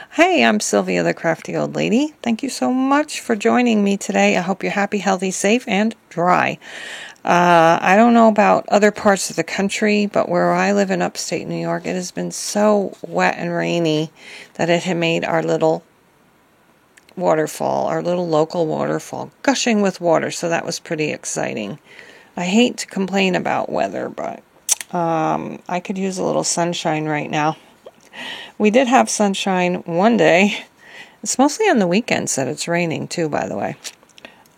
Hey, I'm Sylvia, the Crafty Old Lady. Thank you so much for joining me today. I hope you're happy, healthy, safe, and dry. I don't know about other parts of the country, but where I live in upstate New York, it has been so wet and rainy that it had made our little waterfall, our little local waterfall, gushing with water, so that was pretty exciting. I hate to complain about weather, but I could use a little sunshine right now. We did have sunshine one day. It's mostly on the weekends that it's raining too, by the way.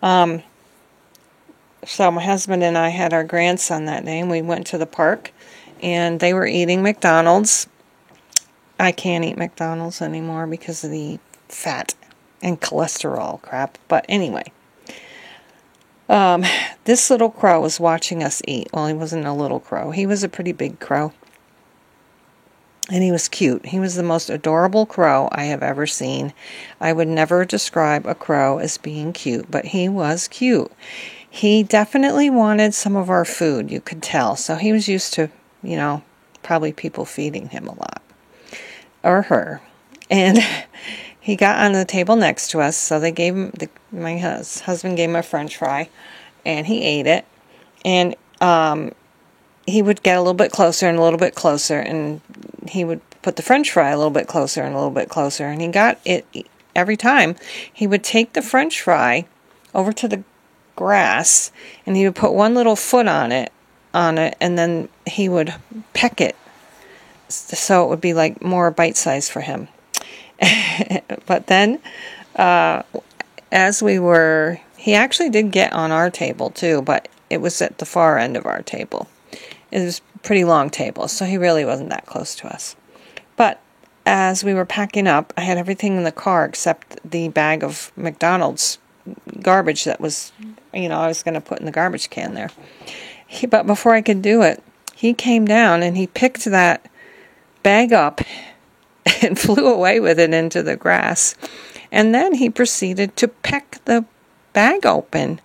So my husband and I had our grandson that day, and we went to the park, and they were eating McDonald's. I can't eat McDonald's anymore because of the fat and cholesterol crap. But anyway, this little crow was watching us eat. Well, he wasn't a little crow. He was a pretty big crow. And he was cute. He was the most adorable crow I have ever seen. I would never describe a crow as being cute, but he was cute. He definitely wanted some of our food, you could tell. So he was used to, probably people feeding him a lot. Or her. And he got on the table next to us, so they gave him, my husband gave him a French fry, and he ate it. And he would get a little bit closer and a little bit closer, and he would put the French fry a little bit closer and a little bit closer, and he got it every time. He would take the French fry over to the grass, and he would put one little foot on it, and then he would peck it, so it would be like more bite-sized for him. But then, he actually did get on our table too, but it was at the far end of our table. It was a pretty long table, so he really wasn't that close to us. But as we were packing up, I had everything in the car except the bag of McDonald's garbage that was, I was going to put in the garbage can there. But before I could do it, he came down and he picked that bag up and flew away with it into the grass. And then he proceeded to peck the bag open,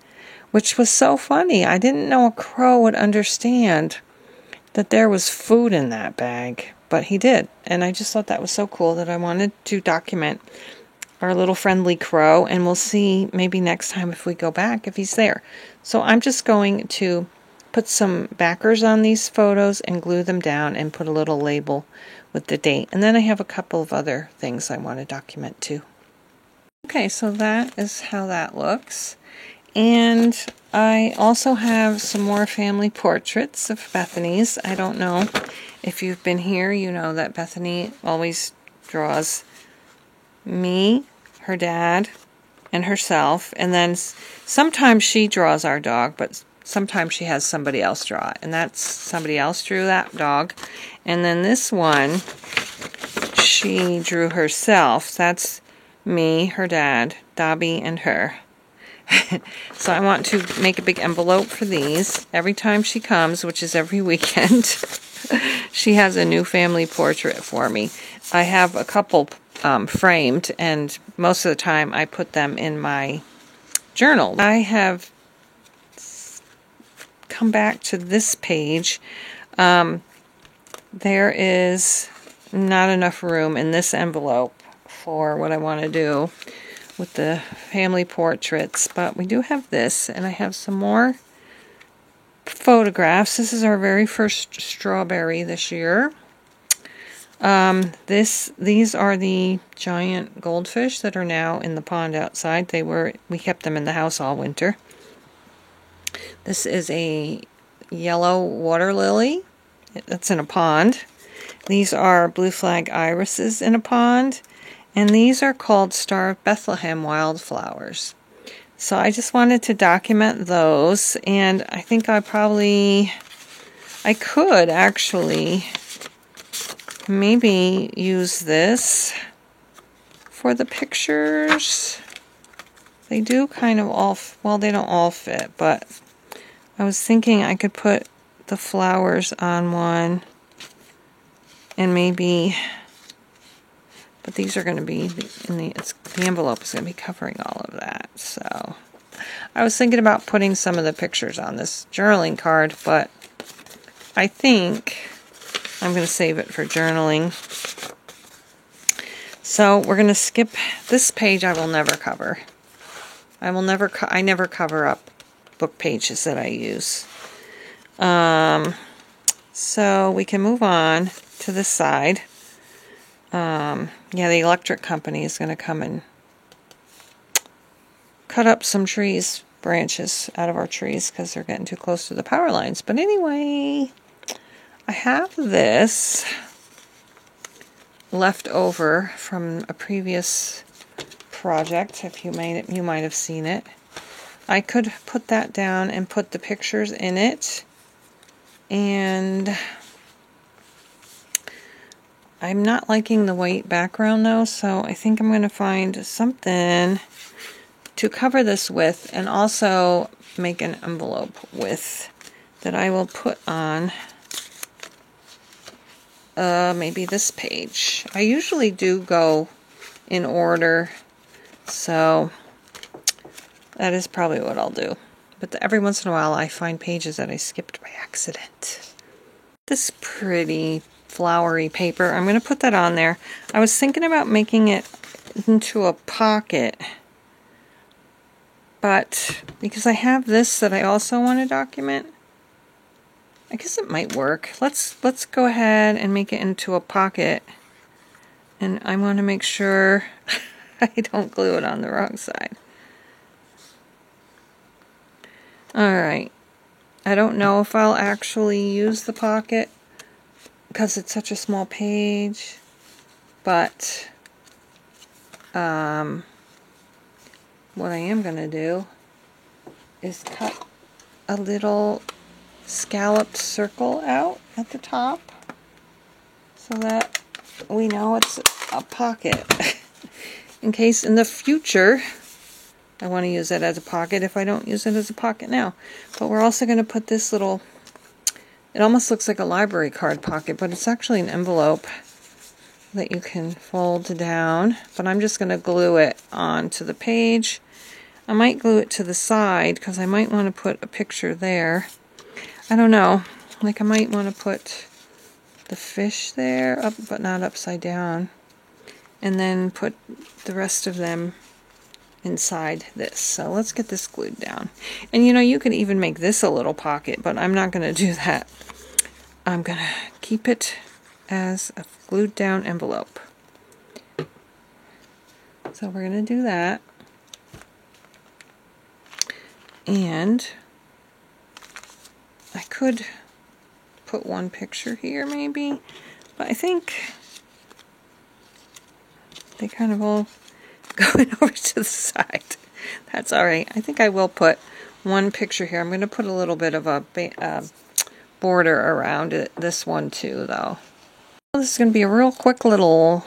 which was so funny. I didn't know a crow would understand that there was food in that bag, but he did. And I just thought that was so cool that I wanted to document our little friendly crow, and we'll see maybe next time if we go back if he's there. So I'm just going to put some backers on these photos and glue them down and put a little label with the date. And then I have a couple of other things I want to document too. Okay, so that is how that looks. And I also have some more family portraits of Bethany's. I don't know if you've been here, you know that Bethany always draws me, her dad, and herself. And then sometimes she draws our dog, but sometimes she has somebody else draw it. And that's somebody else drew that dog. And then this one, she drew herself. That's me, her dad, Dobby, and her. So I want to make a big envelope for these. Every time she comes, which is every weekend, she has a new family portrait for me. I have a couple framed, and most of the time I put them in my journal. I have come back to this page. There is not enough room in this envelope for what I want to do with the family portraits, but we do have this, and I have some more photographs. This is our very first strawberry this year. These are the giant goldfish that are now in the pond outside. We kept them in the house all winter. This is a yellow water lily that's in a pond. These are blue flag irises in a pond. And these are called Star of Bethlehem wildflowers. So I just wanted to document those. And I think I could actually maybe use this for the pictures. They do kind of they don't all fit, but I was thinking I could put the flowers on one and maybe... But these are going to be the envelope is going to be covering all of that. So I was thinking about putting some of the pictures on this journaling card, but I think I'm going to save it for journaling. So we're going to skip this page. I will never cover. I never cover up book pages that I use. So we can move on to this side. Yeah, the electric company is going to come and cut up some branches out of our trees because they're getting too close to the power lines. But anyway, I have this left over from a previous project. If you might have seen it. I could put that down and put the pictures in it, and I'm not liking the white background though, so I think I'm going to find something to cover this with, and also make an envelope with that I will put on maybe this page. I usually do go in order, so that is probably what I'll do. But every once in a while I find pages that I skipped by accident. This pretty flowery paper, I'm going to put that on there. I was thinking about making it into a pocket, but because I have this that I also want to document, I guess it might work. Let's go ahead and make it into a pocket, and I want to make sure I don't glue it on the wrong side. Alright, I don't know if I'll actually use the pocket because it's such a small page, but what I am going to do is cut a little scalloped circle out at the top so that we know it's a pocket in case in the future I want to use it as a pocket if I don't use it as a pocket now. But we're also going to put this little, it almost looks like a library card pocket, but it's actually an envelope that you can fold down. But I'm just going to glue it onto the page. I might glue it to the side because I might want to put a picture there. I don't know, like I might want to put the fish there, up but not upside down, and then put the rest of them inside this. So let's get this glued down. And you know, you could even make this a little pocket, but I'm not going to do that. I'm going to keep it as a glued down envelope. So we're going to do that. And I could put one picture here maybe, but I think they kind of all going over to the side. That's alright. I think I will put one picture here. I'm going to put a little bit of a border around it, this one too though. This is going to be a real quick little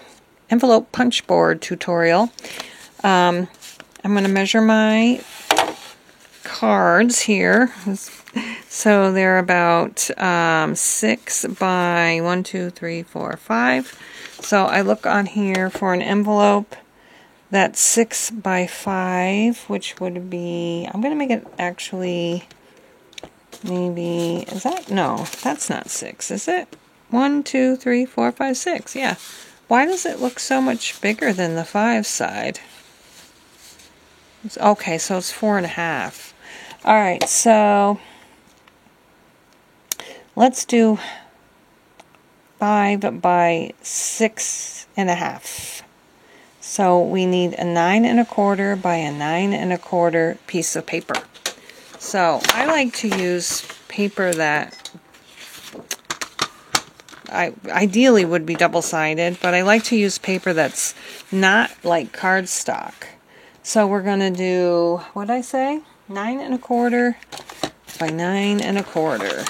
envelope punch board tutorial. I'm going to measure my cards here. So they're about 6 by 1, 2, 3, 4, 5. So I look on here for an envelope that's 6 by 5, which would be, I'm going to make it actually, maybe, is that, no, that's not 6, is it? 1, 2, 3, 4, 5, 6, yeah. Why does it look so much bigger than the 5 side? Okay, so it's 4.5. Alright, so let's do 5 by 6.5. So we need a 9 1/4 by a 9 1/4 piece of paper. So I like to use paper that ideally would be double-sided, but I like to use paper that's not like cardstock. So we're going to do, what did I say? 9 1/4 by 9 1/4.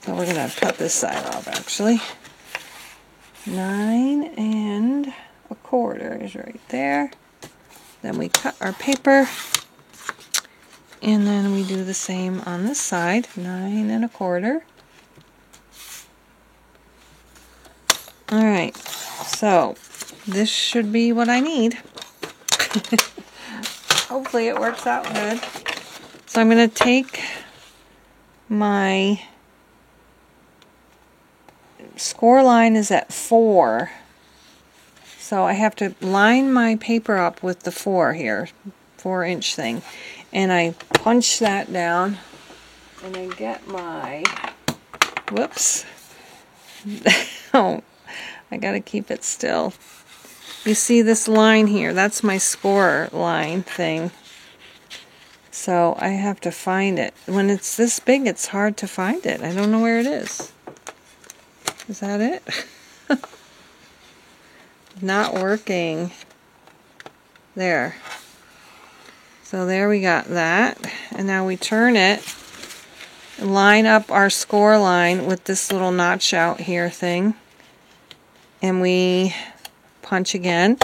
So we're going to cut this side off actually. 9 1/4 is right there. Then we cut our paper, and then we do the same on this side, 9 1/4. Alright, so this should be what I need. Hopefully it works out good. So I'm going to take my score line is at 4. So I have to line my paper up with the 4-inch thing. And I punch that down, and I get my, whoops, oh, I gotta keep it still. You see this line here, that's my score line thing. So I have to find it. When it's this big, it's hard to find it. I don't know where it is. Is that it? Not working. There. So there we got that. And now we turn it and line up our score line with this little notch out here thing. And we punch again.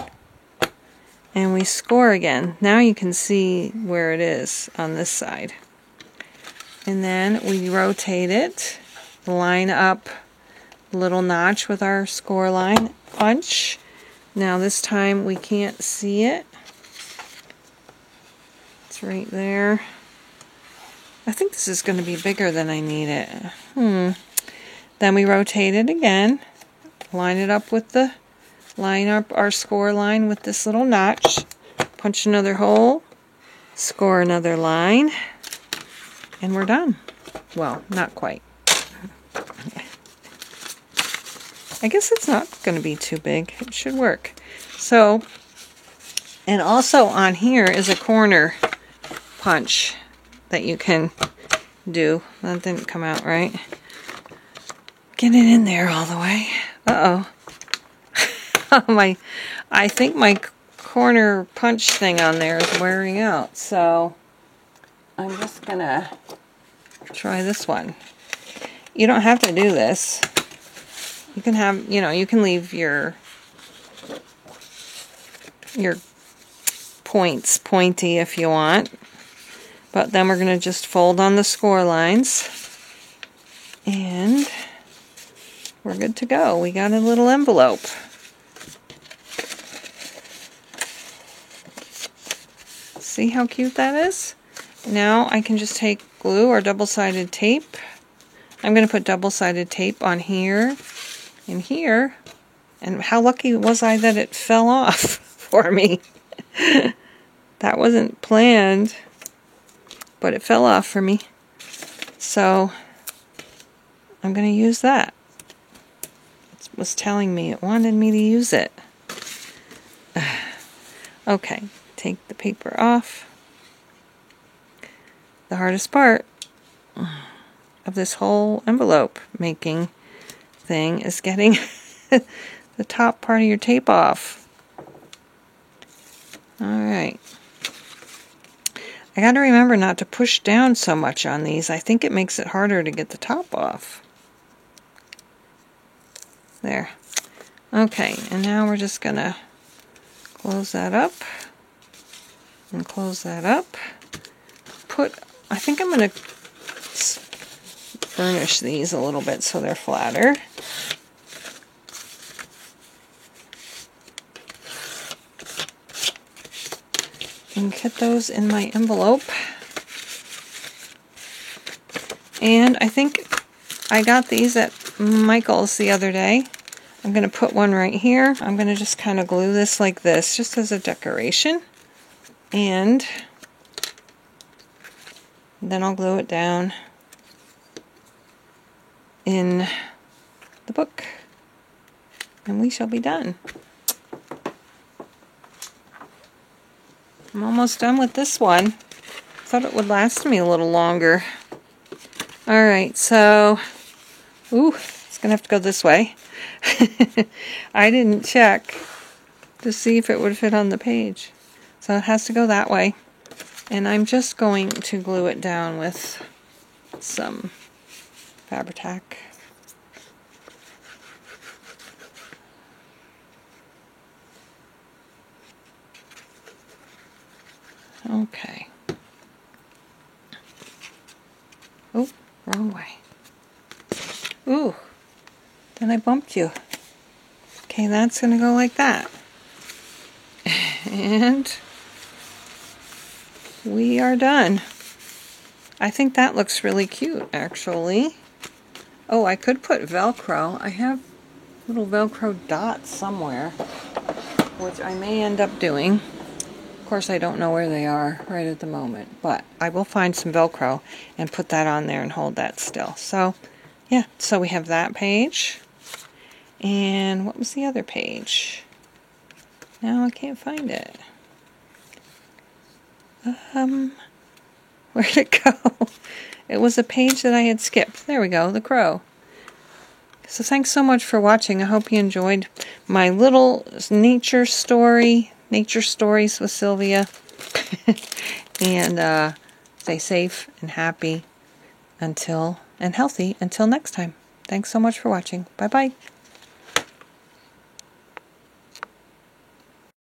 And we score again. Now you can see where it is on this side. And then we rotate it, line up a little notch with our score line, punch. Now this time we can't see it. It's right there. I think this is going to be bigger than I need it. Then we rotate it again, line up our score line with this little notch, punch another hole, score another line, and we're done. Well, not quite. I guess it's not going to be too big. It should work. So, and also on here is a corner punch that you can do. That didn't come out right. Get it in there all the way. Uh-oh. I think my corner punch thing on there is wearing out, so I'm just gonna try this one. You don't have to do this. You can have, you can leave your points pointy if you want, but then we're gonna just fold on the score lines, and we're good to go. We got a little envelope. See how cute that is? Now I can just take glue or double-sided tape. I'm going to put double-sided tape on here and here. And how lucky was I that it fell off for me? That wasn't planned, but it fell off for me. So I'm going to use that. It was telling me it wanted me to use it. Okay. Take the paper off. The hardest part of this whole envelope making thing is getting the top part of your tape off. Alright. I gotta remember not to push down so much on these. I think it makes it harder to get the top off. There. Okay, and now we're just gonna close that up. And close that up. I think I'm going to burnish these a little bit so they're flatter. And get those in my envelope. And I think I got these at Michael's the other day. I'm going to put one right here. I'm going to just kind of glue this like this, just as a decoration. And then I'll glue it down in the book. And we shall be done. I'm almost done with this one. Thought it would last me a little longer. Alright, so, it's going to have to go this way. I didn't check to see if it would fit on the page. So it has to go that way. And I'm just going to glue it down with some Fabri-Tac. Okay. Oh, wrong way. Ooh, then I bumped you. Okay, that's going to go like that. And we are done. I think that looks really cute, actually. Oh, I could put Velcro. I have little Velcro dots somewhere. which I may end up doing. Of course, I don't know where they are right at the moment, but I will find some Velcro and put that on there and hold that still. So, yeah, so we have that page. And what was the other page? Now I can't find it. Where'd it go? It was a page that I had skipped. There we go, the crow. So thanks so much for watching. I hope you enjoyed my little nature stories with Sylvia. And stay safe and happy and healthy until next time. Thanks so much for watching. Bye-bye.